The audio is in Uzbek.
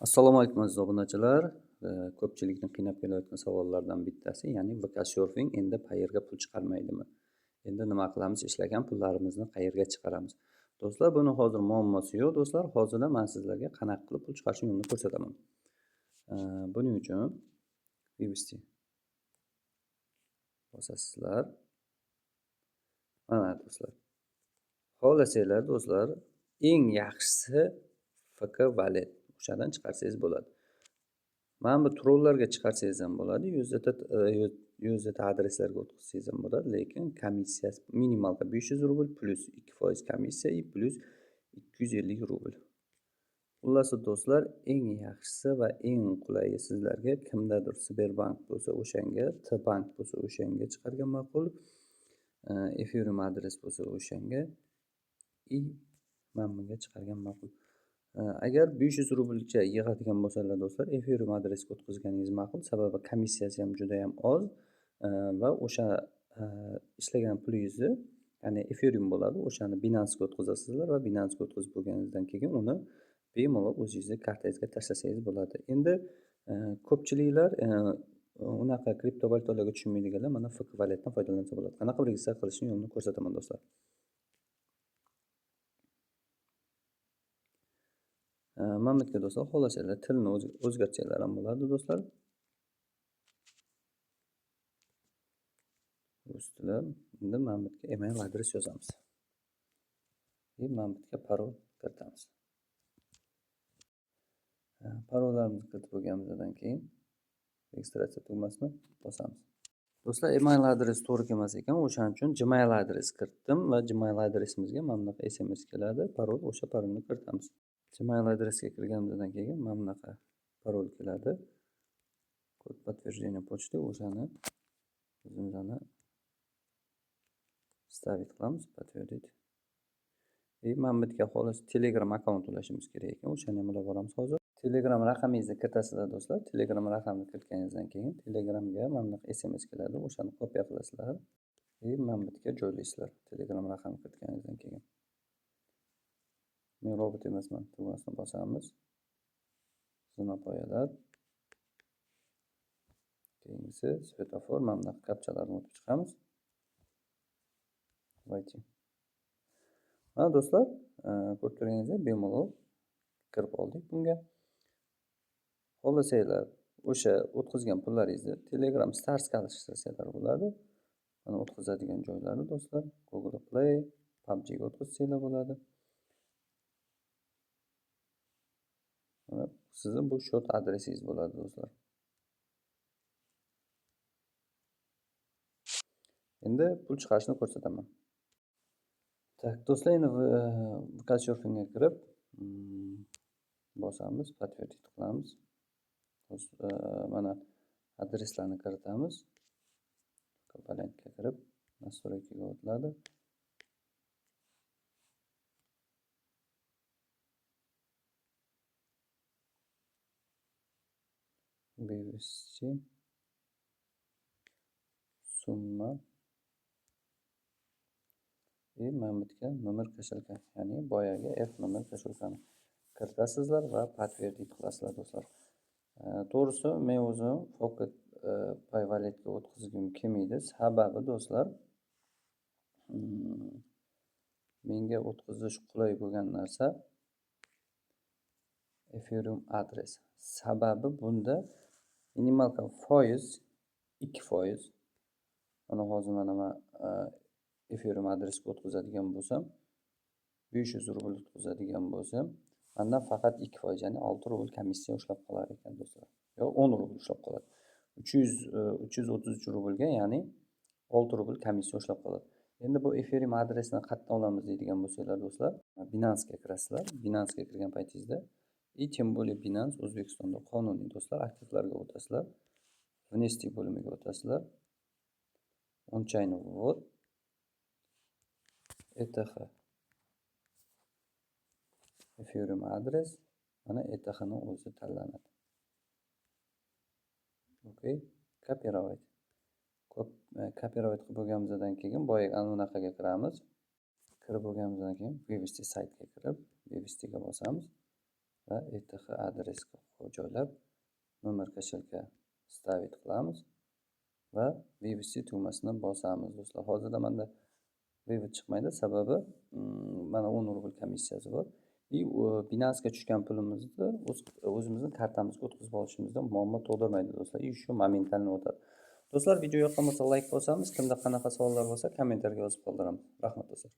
Assalomu alaykum aziz obunachilar. Ko'pchilikni qiynab kelayotgan savollardan bittasi, ya'ni Surfing endi qayerga pul chiqarmaydimi? Endi nima qilamiz? Ishlagan pullarimizni qayerga chiqaramiz? Do'stlar, buni hozir muammosi yo'q, do'stlar. Hozirda men sizlarga qanaqa qilib pul chiqarishni yo'lini ko'rsataman. Buning uchun Vivesti bosasizlar. Mana do'stlar. Xohlasanglar do'stlar, eng yaxshisi FK Wallet. O'shadan chiqarsangiz bo'ladi. Mana bu trollarga chiqarsangiz ham bo'ladi, USDT adreslarga o'tkazsangiz ham bo'ladi, lekin komissiyasi minimalda 500 rubl plus 2% komissiya plus 250 rubl. Xullas do'stlar, eng yaxshisi va eng qulayi sizlarga kimdadir Sberbank bo'lsa o'shanga, T-bank bo'lsa o'shanga chiqargan ma'qul, Ethereum adres bo'lsa o'shanga, mana bunga chiqargan ma'qul. Agar 500 rublcha yig'adigan bo'lsalar do'stlar, Ethereum adresga o'tkazganingiz ma'qul, sababi komissiyasi ham juda ham oz va o'sha ishlagan pulingizni, ya'ni Ethereum bo'ladi, o'shani Binance'ga o'tkazasizlar va Binance'ga o'tkazib bo'lganingizdan keyin uni bemalol o'zingizning kartangizga tashlasangiz bo'ladi. Endi ko'pchiliklar unaqa kriptovalyutalarga tushunmaydiganlar mana FK Walletdan foydalansa bo'ladi. Qanaqa registratsiya qilishni yo'lini ko'rsataman do'stlar. Mana bu yerga do'stlar, xohlasanglar tilni o'zgartirsanglar ham bo'ladi do'stlar. Rus tili. Endi mana bu yerga email adres yozamiz. Mana bu yerga parol kiritamiz. Parollarimizni kiritib bo'lganimizdan keyin registratsiya tugmasini bosamiz. Do'stlar, email adres to'g'ri kelmas ekan, o'shaning uchun Gmail adres kiritdim va Gmail adresimizga mana bunaqa SMS keladi, parol, o'sha parolni kiritamiz. Gmail adresga kirganimizdan keyin mana bunaqa parol keladi. Kod подтверждения почты, o'shani o'zimizni stavit qilamiz, подтвердить. Mana bu yerga xolos Telegram akkaunt ulashimiz kerak ekan, o'shani ham ulab olamiz hozir. Telegram raqamingizni kiritasizlar do'stlar. Telegram raqamini kiritganingizdan keyin Telegramga mana bunaqa SMS keladi, o'shani kopiya qilasizlar. Mana bu yerga joylaysizlar. Telegram raqamini kiritganingizdan keyin. Men robot emasman, tugmasini bosamiz. Zinapoyalar. Keyingisi svetofor, mana bunaqa kapchalarni o'tib chiqamiz. Vayting. Mana do'stlar, ko'rib turganingizdek bemalol kirib oldik bunga. Xohlasanglar o'sha o'tkazgan pullaringizni Telegram Stars ga alishtirsalar bo'ladi. Mana o'tkazadigan joylari do'stlar, Google Play, PUBG ga o'tkazsanglar bo'ladi. Mana sizning bu shot adresingiz bo'ladi do'stlar. Endi pul chiqarishni ko'rsataman. Tak, do'stlar, endi Surfing ga kirib bosamiz, подтвердить qilamiz. Mana adreslarni kiritamiz. Komponentga kirib, настройкаga o'tiladi. Вывести summa mana bu yerga nomer кошелька, ya'ni boyagi F nomer кошелькani kiritasizlar va подтвердить qilasizlar do'stlar. To'g'risi men o'zim Pocket Pay Walletga o'tkazgim kelmaydi. Sababi do'stlar, menga o'tkazish qulay bo'lgan narsa Ethereum adres. Sababi bunda minimalka foiz 2%. Mana hozir men Ethereum adresga o'tkazadigan bo'lsam, 500 rubl o'tkazadigan bo'lsam, mendan faqat 2%, ya'ni 6 rubl komissiya ushlab qolar ekan do'stlar. Yo, 10 rubl ushlab qoladi. 333 rublga, ya'ni 6 rubl komissiya ushlab qoladi. Endi bu Ethereum adresini qayerdan olamiz deydigan bo'lsanglar do'stlar, Binance ga kirasizlar. Binance ga kirgan paytingizda, тем более Binance O'zbekistonda qonuniy do'stlar, aktivlarga o'tasizlar. Внести bo'limiga o'tasizlar. On-chain ввод. ETH. Ethereum adres. Mana ETH ni o'zi tanlanadi. Okay. Copyright. Copyright qilib bo'lganimizdan keyin boyagi anaqaga kiramiz. Kirib bo'lganimizdan keyin Vivesti saytga kirib, Vivestiga bosamiz. va ETH adresga joylab nomer kошелька ставить qilamiz va вывести tugmasini bosamiz do'stlar. Hozirda menda vывод chiqmaydi, sababi mana 10 rubl komissiyasi bor. Binance'ga tushgan pulimizni o'zimizning kartamizga o'tkazib olishimizda muammo tug'dirmaydi do'stlar. Shu momentalni o'tadi. Do'stlar, video yoqqan bo'lsa like bosamiz. Kimda qanaqa savollar bo'lsa kommentariyga yozib qoldiramiz. Rahmat do'stlar.